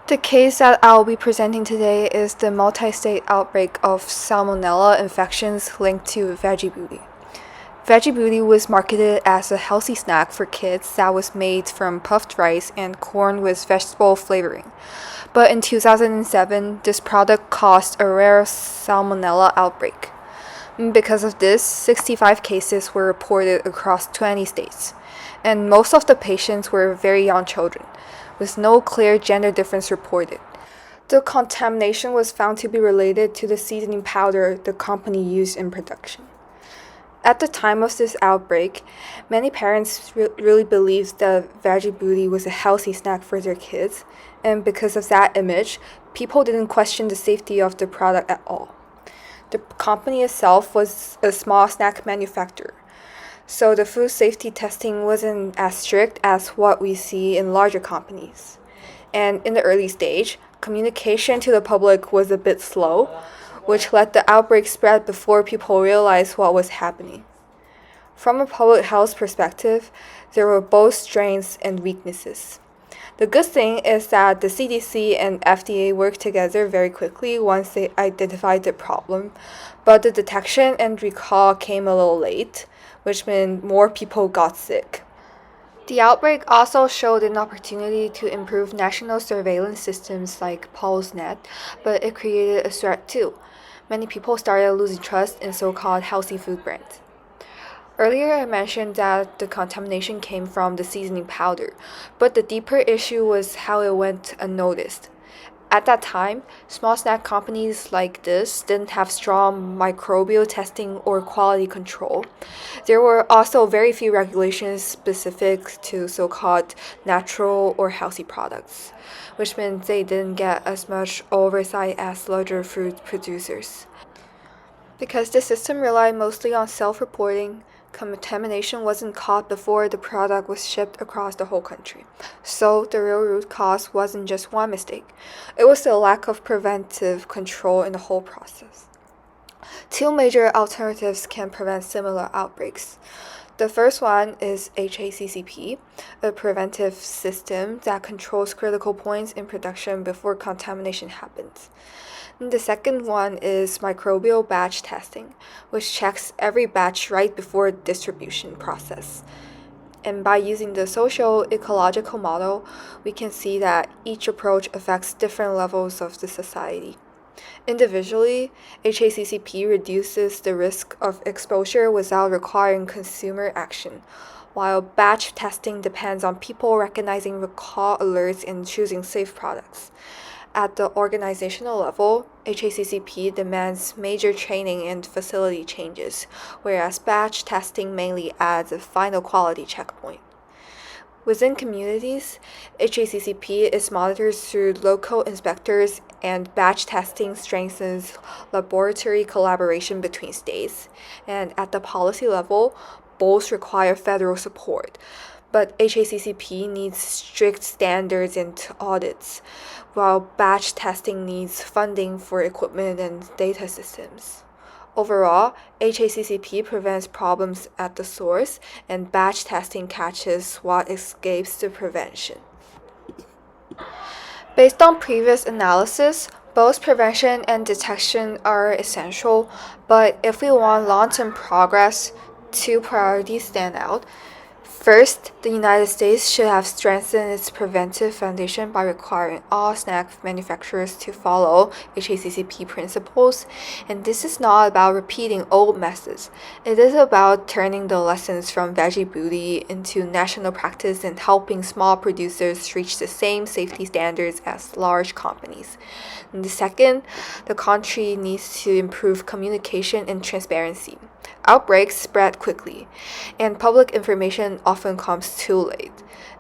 The case that I'll be presenting today is the multi-state outbreak of Salmonella infections linked to Veggie Booty. Veggie Booty was marketed as a healthy snack for kids that was made from puffed rice and corn with vegetable flavoring. But in 2007, this product caused a rare Salmonella outbreak. Because of this, 65 cases were reported across 20 states, and most of the patients were very young children, with no clear gender difference reported. The contamination was found to be related to the seasoning powder the company used in production. At the time of this outbreak, many parents really believed that Veggie Booty was a healthy snack for their kids, and because of that image, people didn't question the safety of the product at all. The company itself was a small snack manufacturer, so the food safety testing wasn't as strict as what we see in larger companies. And in the early stage, communication to the public was a bit slow, which let the outbreak spread before people realized what was happening. From a public health perspective, there were both strengths and weaknesses. The good thing is that the CDC and FDA worked together very quickly once they identified the problem, but the detection and recall came a little late, which meant more people got sick. The outbreak also showed an opportunity to improve national surveillance systems like PubHlth, but it created a threat too. Many people started losing trust in so-called healthy food brands. Earlier, I mentioned that the contamination came from the seasoning powder, but the deeper issue was how it went unnoticed. At that time, small snack companies like this didn't have strong microbial testing or quality control. There were also very few regulations specific to so-called natural or healthy products, which meant they didn't get as much oversight as larger food producers. Because the system relied mostly on self-reporting, contamination wasn't caught before the product was shipped across the whole country. So the real root cause wasn't just one mistake. It was the lack of preventive control in the whole process. Two major alternatives can prevent similar outbreaks. The first one is HACCP, a preventive system that controls critical points in production before contamination happens. The second one is microbial batch testing, which checks every batch right before distribution process. And by using the social ecological model, we can see that each approach affects different levels of the society. Individually, HACCP reduces the risk of exposure without requiring consumer action, while batch testing depends on people recognizing recall alerts and choosing safe products. At the organizational level, HACCP demands major training and facility changes, whereas batch testing mainly adds a final quality checkpoint. Within communities, HACCP is monitored through local inspectors, and batch testing strengthens laboratory collaboration between states. And at the policy level, both require federal support. But HACCP needs strict standards and audits, while batch testing needs funding for equipment and data systems. Overall, HACCP prevents problems at the source, and batch testing catches what escapes the prevention. Based on previous analysis, both prevention and detection are essential, but if we want long-term progress, two priorities stand out. First, the United States should have strengthened its preventive foundation by requiring all snack manufacturers to follow HACCP principles, and this is not about repeating old methods. It is about turning the lessons from Veggie Booty into national practice and helping small producers reach the same safety standards as large companies. And the second, the country needs to improve communication and transparency. Outbreaks spread quickly, and public information often comes too late.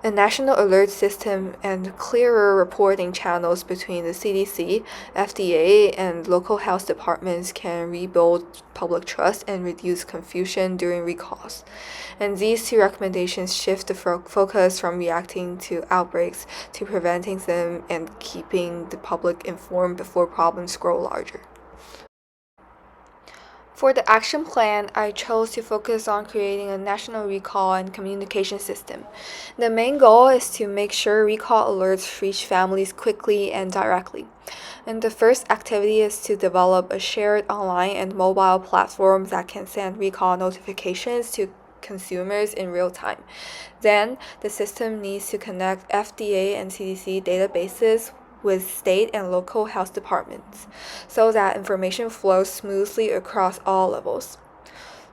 A national alert system and clearer reporting channels between the CDC, FDA, and local health departments can rebuild public trust and reduce confusion during recalls. And these two recommendations shift the focus from reacting to outbreaks to preventing them and keeping the public informed before problems grow larger. For the action plan, I chose to focus on creating a national recall and communication system. The main goal is to make sure recall alerts reach families quickly and directly. And the first activity is to develop a shared online and mobile platform that can send recall notifications to consumers in real time. Then, the system needs to connect FDA and CDC databases with state and local health departments so that information flows smoothly across all levels.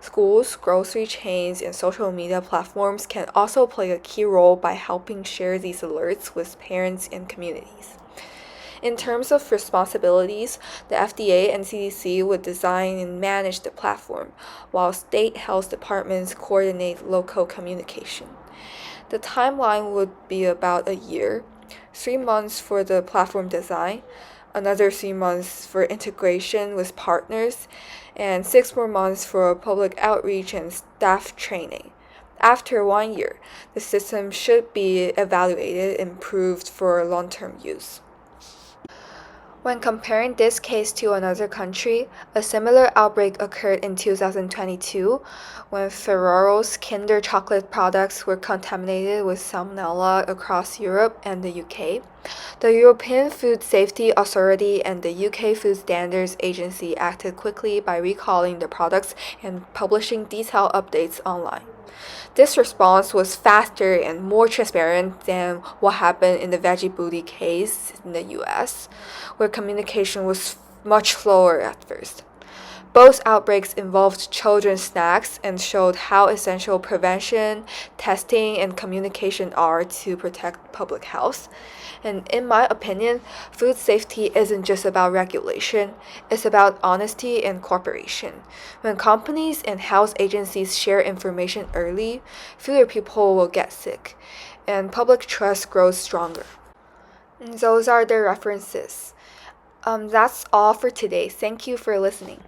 Schools, grocery chains, and social media platforms can also play a key role by helping share these alerts with parents and communities. In terms of responsibilities, the FDA and CDC would design and manage the platform, while state health departments coordinate local communication. The timeline would be about a year, 3 months for the platform design, another 3 months for integration with partners, and 6 more months for public outreach and staff training. After 1 year, the system should be evaluated and approved for long-term use. When comparing this case to another country, a similar outbreak occurred in 2022 when Ferrero's Kinder chocolate products were contaminated with Salmonella across Europe and the UK. The European Food Safety Authority and the UK Food Standards Agency acted quickly by recalling the products and publishing detailed updates online. This response was faster and more transparent than what happened in the Veggie booty case in the US, where communication was much slower at first. Both outbreaks involved children's snacks and showed how essential prevention, testing, and communication are to protect public health. And in my opinion, food safety isn't just about regulation, it's about honesty and cooperation. When companies and health agencies share information early, fewer people will get sick, and public trust grows stronger. And those are the references. That's all for today. Thank you for listening.